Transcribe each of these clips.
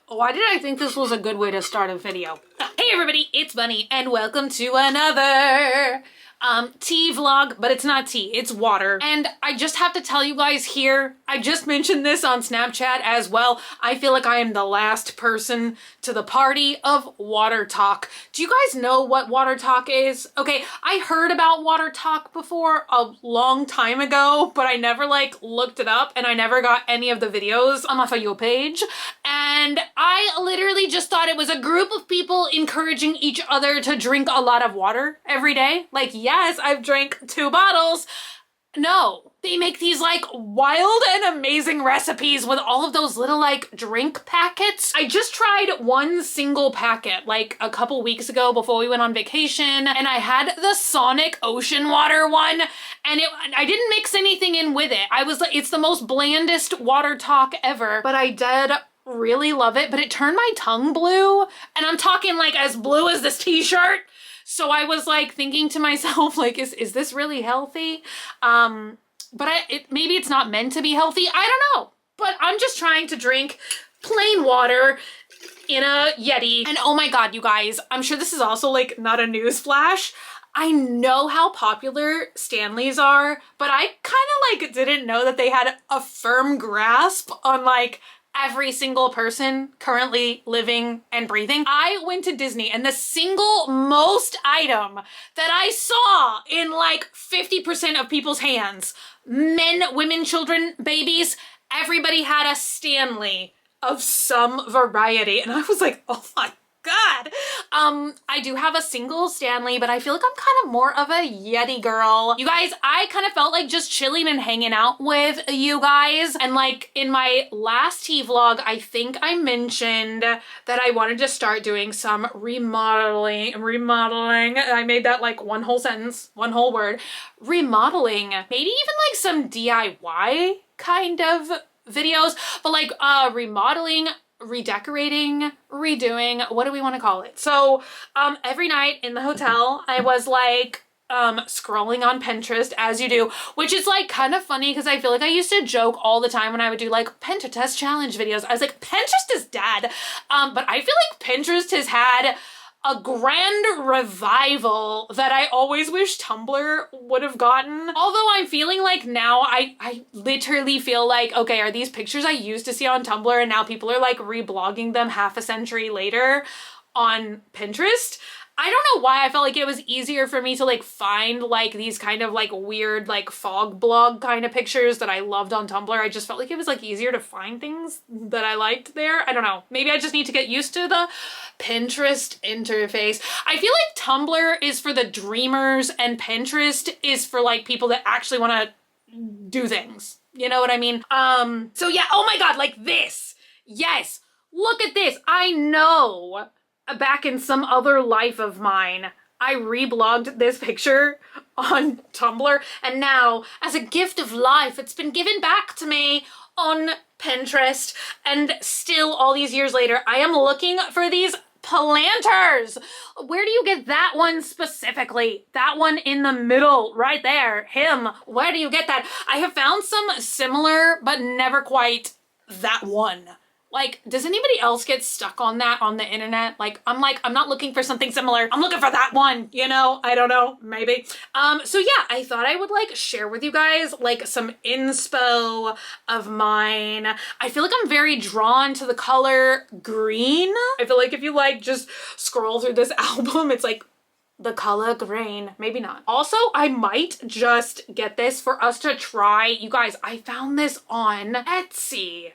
Why did I think this was a good way to start a video? Hey everybody, it's Bunny and welcome to another tea vlog, but it's not tea, it's water. And I just have to tell you guys here, I just mentioned this on Snapchat as well. I feel like I am the last person to the party of water talk. Do you guys know what water talk is? Okay, I heard about water talk before a long time ago, but I never like looked it up and I never got any of the videos on my For You page. And I literally just thought it was a group of people encouraging each other to drink a lot of water every day. Like, yes, I've drank 2 bottles. No, they make these like wild and amazing recipes with all of those little like drink packets. I just tried one single packet like a couple weeks ago before we went on vacation, and I had the Sonic ocean water one, and I didn't mix anything in with it. I was like, it's the most blandest water talk ever, but I did really love it, but it turned my tongue blue, and I'm talking like as blue as this t-shirt. So I was like thinking to myself, like, is this really healthy? But maybe it's not meant to be healthy. I don't know. But I'm just trying to drink plain water in a Yeti. And oh my God, you guys, I'm sure this is also like not a news flash. I know how popular Stanleys are, but I kind of like didn't know that they had a firm grasp on like every single person currently living and breathing. I went to Disney and the single most item that I saw in like 50% of people's hands, men, women, children, babies, everybody had a Stanley of some variety. And I was like, oh my God. I do have a single Stanley, but I feel like I'm kind of more of a Yeti girl. You guys, I kind of felt like just chilling and hanging out with you guys. And like in my last tea vlog, I think I mentioned that I wanted to start doing some remodeling. I made that like one whole sentence, one whole word. Remodeling, maybe even like some DIY kind of videos, but like remodeling, redecorating, redoing, what do we want to call it? So every night in the hotel I was like scrolling on Pinterest, as you do, which is like kind of funny because I feel like I used to joke all the time when I would do like Pinterest challenge videos. I was like, Pinterest is dead. But I feel like Pinterest has had a grand revival that I always wish Tumblr would have gotten. Although I'm feeling like now I literally feel like, okay, are these pictures I used to see on Tumblr and now people are like reblogging them half a century later on Pinterest? I don't know why I felt like it was easier for me to like find like these kind of like weird like fog blog kind of pictures that I loved on Tumblr. I just felt like it was like easier to find things that I liked there. I don't know. Maybe I just need to get used to the Pinterest interface. I feel like Tumblr is for the dreamers and Pinterest is for like people that actually want to do things. You know what I mean? So yeah, oh my God, like this. Yes, look at this. I know back in some other life of mine, I reblogged this picture on Tumblr, and now, as a gift of life, it's been given back to me on Pinterest, and still, all these years later, I am looking for these planters. Where do you get that one specifically? That one in the middle, right there, him. Where do you get that? I have found some similar, but never quite that one. Like, does anybody else get stuck on that on the internet? Like, I'm not looking for something similar. I'm looking for that one, you know? I don't know, maybe. So yeah, I thought I would like share with you guys like some inspo of mine. I feel like I'm very drawn to the color green. I feel like if you like just scroll through this album, it's like the color green. Maybe not. Also, I might just get this for us to try. You guys, I found this on Etsy.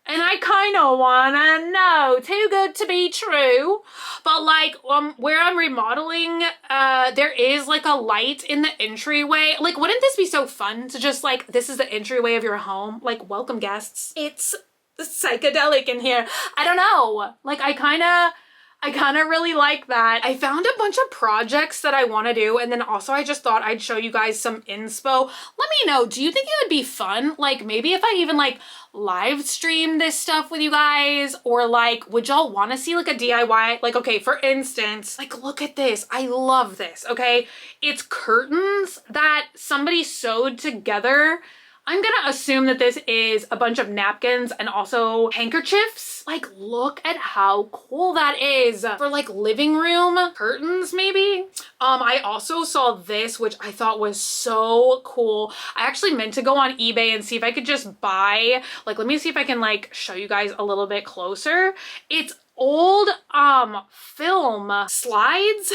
And I kind of wanna know, too good to be true. But like, where I'm remodeling, there is like a light in the entryway. Like, wouldn't this be so fun to just like, this is the entryway of your home? Like, welcome guests. It's psychedelic in here. I don't know. Like, I kind of really like that. I found a bunch of projects that I want to do, and then also I just thought I'd show you guys some inspo. Let me know, do you think it would be fun? Like, maybe if I even like live stream this stuff with you guys, or like, would y'all want to see like a DIY? Like, okay, for instance, like, look at this. I love this, okay? It's curtains that somebody sewed together. I'm gonna assume that this is a bunch of napkins and also handkerchiefs. Like, look at how cool that is for like living room curtains, maybe. I also saw this, which I thought was so cool. I actually meant to go on eBay and see if I could just buy, like, let me see if I can like show you guys a little bit closer. It's old film slides.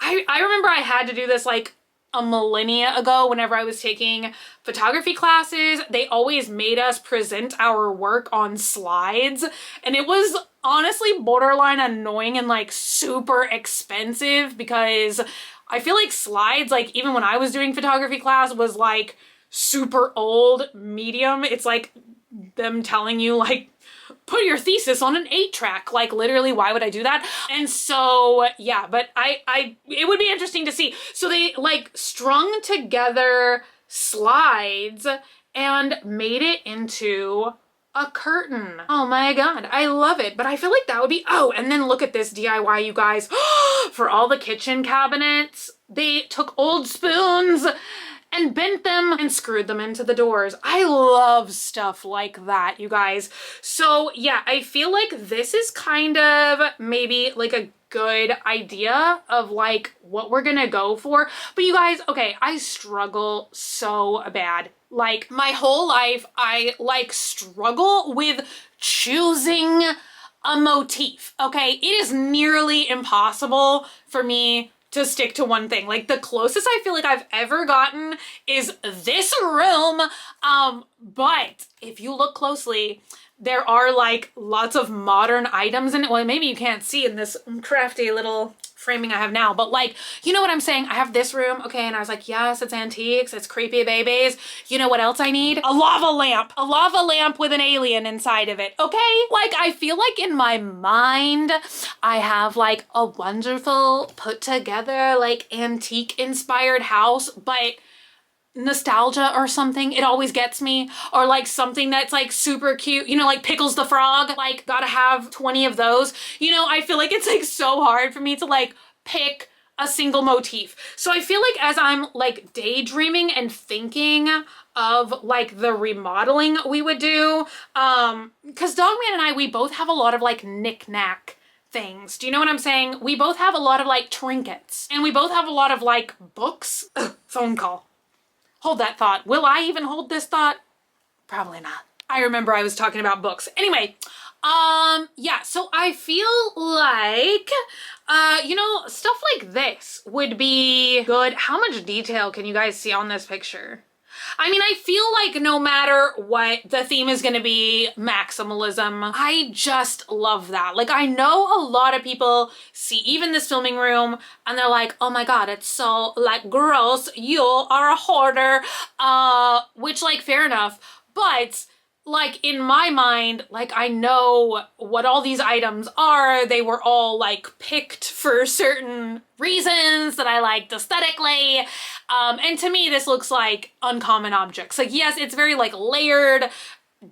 I remember I had to do this like a millennia ago whenever I was taking photography classes. They always made us present our work on slides, and it was honestly borderline annoying and like super expensive because I feel like slides, like even when I was doing photography class, was like super old medium. It's like them telling you like, put your thesis on an 8-track. Like literally, why would I do that? And so yeah, but it would be interesting to see. So they like strung together slides and made it into a curtain. Oh my God, I love it. But I feel like that would be, oh, and then look at this DIY, you guys. For all the kitchen cabinets, they took old spoons and bent them and screwed them into the doors. I love stuff like that, you guys. So yeah, I feel like this is kind of maybe like a good idea of like what we're gonna go for. But you guys, okay, I struggle so bad. Like my whole life, I like struggle with choosing a motif, okay? It is nearly impossible for me to stick to one thing. Like the closest I feel like I've ever gotten is this room. But if you look closely, there are like lots of modern items in it. Well, maybe you can't see in this crafty little framing I have now, but like, you know what I'm saying? I have this room, okay, and I was like, yes, it's antiques, it's creepy babies. You know what else I need? A lava lamp with an alien inside of it, okay? Like, I feel like in my mind, I have like a wonderful put together, like antique inspired house, but nostalgia or something, it always gets me. Or like something that's like super cute, you know, like Pickles the Frog, like gotta have 20 of those. You know, I feel like it's like so hard for me to like pick a single motif. So I feel like as I'm like daydreaming and thinking of like the remodeling we would do, because Dogman and I, we both have a lot of like knick-knack things. Do you know what I'm saying? We both have a lot of like trinkets, and we both have a lot of like books. Ugh, phone call. Hold that thought. Will I even hold this thought? Probably not. I remember I was talking about books. Anyway, yeah, so I feel like, you know, stuff like this would be good. How much detail can you guys see on this picture? I mean, I feel like no matter what, the theme is going to be maximalism. I just love that. Like, I know a lot of people see even this filming room and they're like, oh my God, it's so like gross. You are a hoarder, which like fair enough. But like in my mind, like I know what all these items are. They were all like picked for certain reasons that I liked aesthetically. And to me, this looks like uncommon objects. Like, yes, it's very like layered,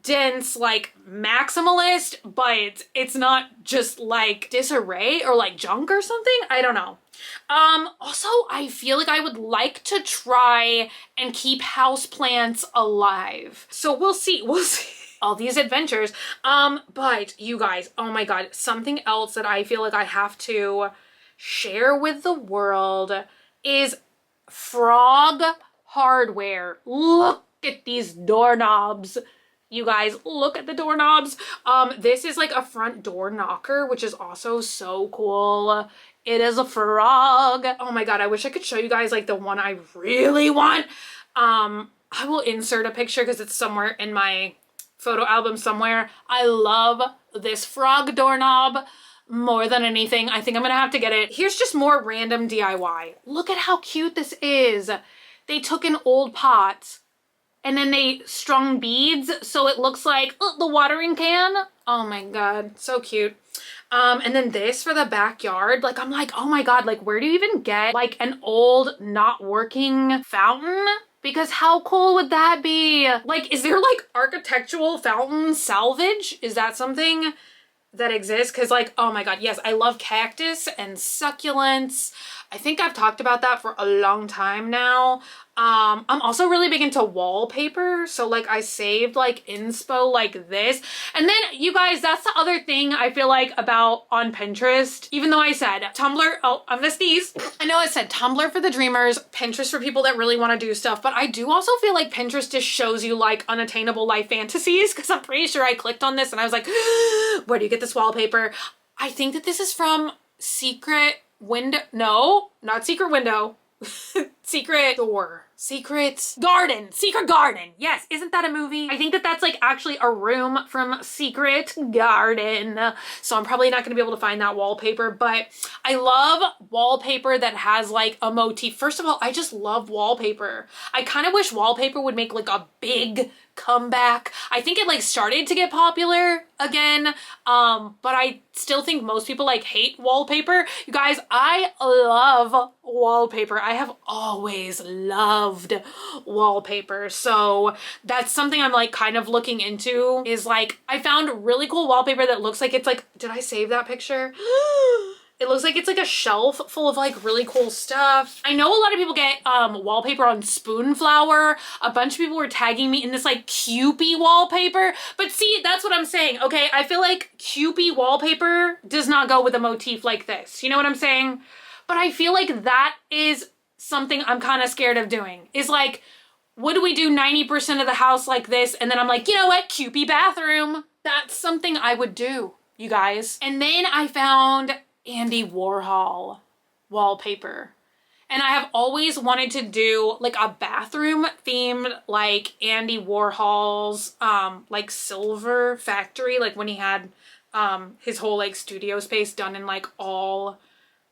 dense, like maximalist, but it's not just like disarray or like junk or something. I don't know. Also, I feel like I would like to try and keep houseplants alive. So we'll see, all these adventures. But you guys, oh my God, something else that I feel like I have to share with the world is frog hardware. Look at these doorknobs. You guys, look at the doorknobs. This is like a front door knocker, which is also so cool. It is a frog. Oh my God, I wish I could show you guys like the one I really want. I will insert a picture because it's somewhere in my photo album somewhere. I love this frog doorknob more than anything. I think I'm gonna have to get it. Here's just more random DIY. Look at how cute this is. They took an old pot and then they strung beads so it looks like the watering can. Oh my God, so cute. And then this for the backyard. Like, I'm like, oh my God, like where do you even get like an old not working fountain? Because how cool would that be? Like, is there like architectural fountain salvage? Is that something that exists? Because like, oh my God, yes, I love cactus and succulents. I think I've talked about that for a long time now. I'm also really big into wallpaper. So like I saved like inspo like this. And then you guys, that's the other thing I feel like about on Pinterest. Even though I said Tumblr, oh, I'm gonna sneeze. I know I said Tumblr for the dreamers, Pinterest for people that really want to do stuff. But I do also feel like Pinterest just shows you like unattainable life fantasies. Cause I'm pretty sure I clicked on this and I was like, where do you get this wallpaper? I think that this is from Secret Window. No, not Secret Window. Secret Door. Secret Garden. Secret Garden. Yes. Isn't that a movie? I think that that's like actually a room from Secret Garden. So I'm probably not going to be able to find that wallpaper, but I love wallpaper that has like a motif. First of all, I just love wallpaper. I kind of wish wallpaper would make like a big comeback. I think it like started to get popular again, but I still think most people like hate wallpaper. You guys, I love wallpaper. I have always loved wallpaper. So that's something I'm like kind of looking into, is like I found really cool wallpaper that looks like it's like, did I save that picture? It looks like it's like a shelf full of like really cool stuff. I know a lot of people get wallpaper on Spoonflower. A bunch of people were tagging me in this like Kewpie wallpaper. But see, that's what I'm saying, okay? I feel like Kewpie wallpaper does not go with a motif like this. You know what I'm saying? But I feel like that is something I'm kind of scared of doing. Is like, would we do 90% of the house like this? And then I'm like, you know what? Kewpie bathroom. That's something I would do, you guys. And then I found Andy Warhol wallpaper. And I have always wanted to do like a bathroom themed like Andy Warhol's like silver factory, like when he had his whole like studio space done in like all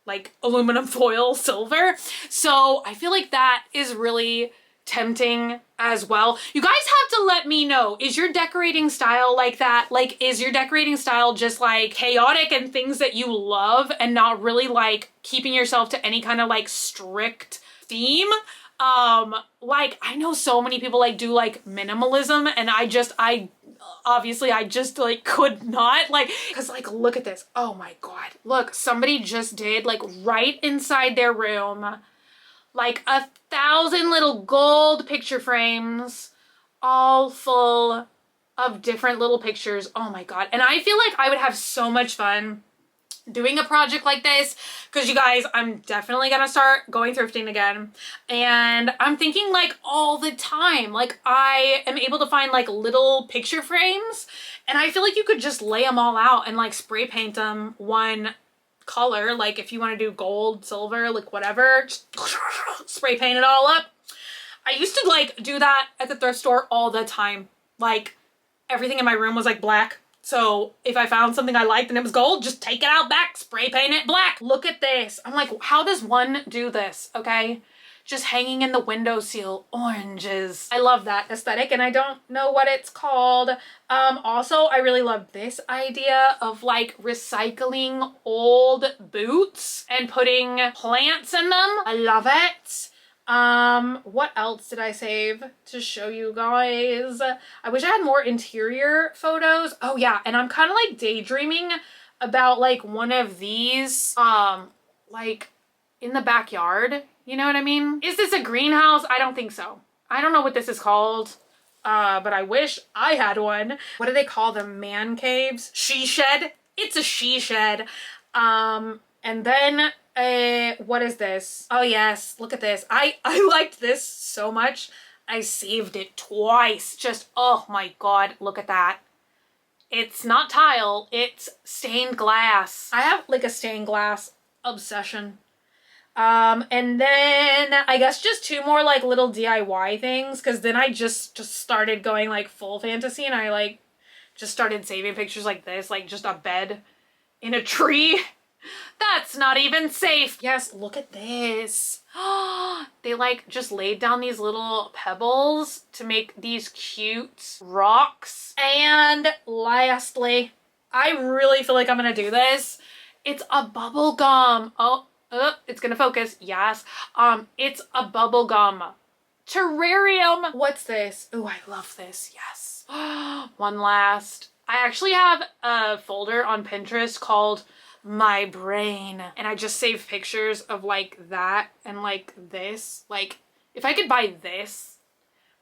like aluminum foil silver. So I feel like that is really tempting as well. You guys have to let me know, is your decorating style like that? Like, is your decorating style just like chaotic and things that you love and not really like keeping yourself to any kind of like strict theme? Like I know so many people like do like minimalism, and I just like could not, like, cause like look at this. Oh my god, look, somebody just did like right inside their room like 1,000 little gold picture frames, all full of different little pictures. Oh my god. And I feel like I would have so much fun doing a project like this, because you guys, I'm definitely gonna start going thrifting again, and I'm thinking like all the time, like I am able to find like little picture frames, and I feel like you could just lay them all out and like spray paint them one color. Like if you want to do gold, silver, like whatever, just spray paint it all up. I used to like do that at the thrift store all the time. Like everything in my room was like black. So if I found something I liked and it was gold, just take it out back, spray paint it black. Look at this. I'm like, how does one do this? Okay. Just hanging in the windowsill, oranges. I love that aesthetic, and I don't know what it's called. Also, I really love this idea of like recycling old boots and putting plants in them. I love it. What else did I save to show you guys? I wish I had more interior photos. Oh yeah, and I'm kind of like daydreaming about like one of these, like in the backyard. You know what I mean? Is this a greenhouse? I don't think so. I don't know what this is called, but I wish I had one. What do they call them? Man caves? She shed? It's a she shed. And then what is this? Oh yes, look at this. I liked this so much. I saved it twice. Just, oh my god, look at that. It's not tile, it's stained glass. I have like a stained glass obsession. And then I guess just two more like little DIY things, because then I just started going like full fantasy, and I like just started saving pictures like this, like just a bed in a tree. That's not even safe. Yes, look at this. They like just laid down these little pebbles to make these cute rocks. And lastly, I really feel like I'm gonna do this. It's a bubble gum. Oh, it's gonna focus. Yes. It's a bubble gum terrarium. What's this? Oh, I love this. Yes. One last. I actually have a folder on Pinterest called My Brain, and I just save pictures of like that and like this. Like if I could buy this,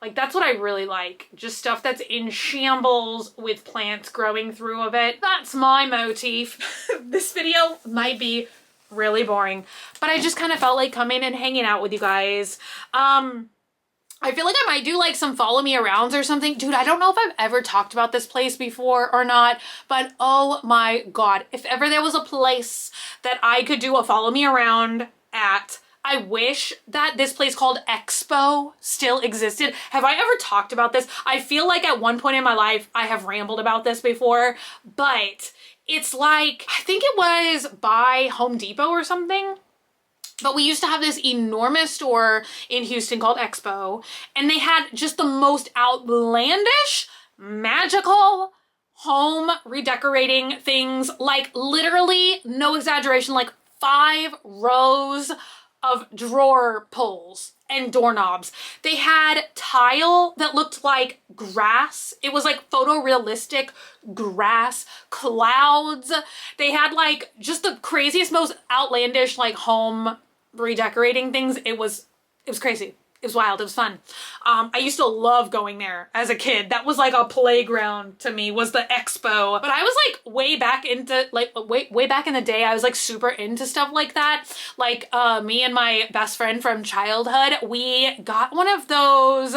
like that's what I really like. Just stuff that's in shambles with plants growing through of it. That's my motif. This video might be really boring, but I just kind of felt like coming and hanging out with you guys. I feel like I might do like some follow me arounds or something. Dude, I don't know if I've ever talked about this place before or not, but oh my God, if ever there was a place that I could do a follow me around at, I wish that this place called Expo still existed. Have I ever talked about this? I feel like at one point in my life, I have rambled about this before, but it's like, I think it was by Home Depot or something. But we used to have this enormous store in Houston called Expo, and they had just the most outlandish, magical home redecorating things, like literally, no exaggeration, like 5 rows of drawer pulls and doorknobs. They had tile that looked like grass. It was like photorealistic grass, clouds. They had like just the craziest, most outlandish like home redecorating things. It was crazy. It was wild. It was fun. I used to love going there as a kid. That was like a playground to me, was the Expo. But I was like way back into like way back in the day, I was like super into stuff like that. Like me and my best friend from childhood, we got one of those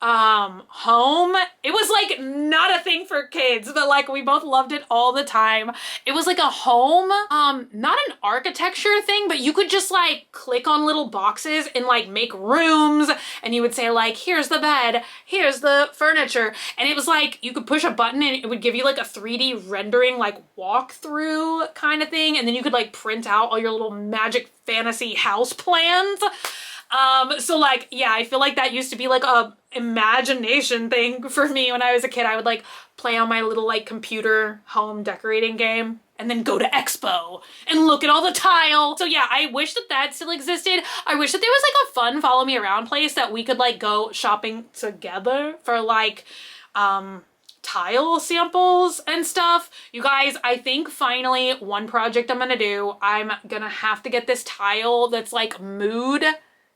home. It was like not a thing for kids, but like we both loved it all the time. It was like a home, not an architecture thing, but you could just like click on little boxes and like make rooms, and you would say like, here's the bed, here's the furniture, and it was like you could push a button and it would give you like a 3D rendering like walkthrough kind of thing, and then you could like print out all your little magic fantasy house plans. So like, yeah, I feel like that used to be like a imagination thing for me when I was a kid. I would like play on my little like computer home decorating game and then go to Expo and look at all the tile. So yeah, I wish that that still existed. I wish that there was like a fun follow me around place that we could like go shopping together for like, tile samples and stuff. You guys, I think finally one project I'm gonna do, I'm gonna have to get this tile that's like mood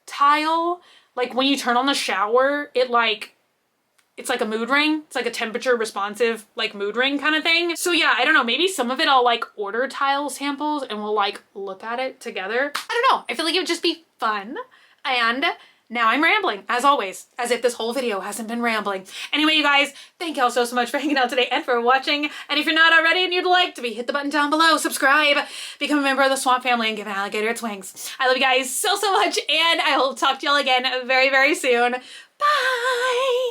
tile. Like when you turn on the shower, it's like a mood ring. It's like a temperature responsive like mood ring kind of thing. So yeah, I don't know, maybe some of it I'll like order tile samples and we'll like look at it together. I don't know, I feel like it would just be fun. And now I'm rambling, as always, as if this whole video hasn't been rambling. Anyway, you guys, thank you all so much for hanging out today and for watching. And if you're not already and you'd like to be, hit the button down below, subscribe, become a member of the Swamp family, and give an alligator its wings. I love you guys so, so much, and I will talk to y'all again very, very soon. Bye!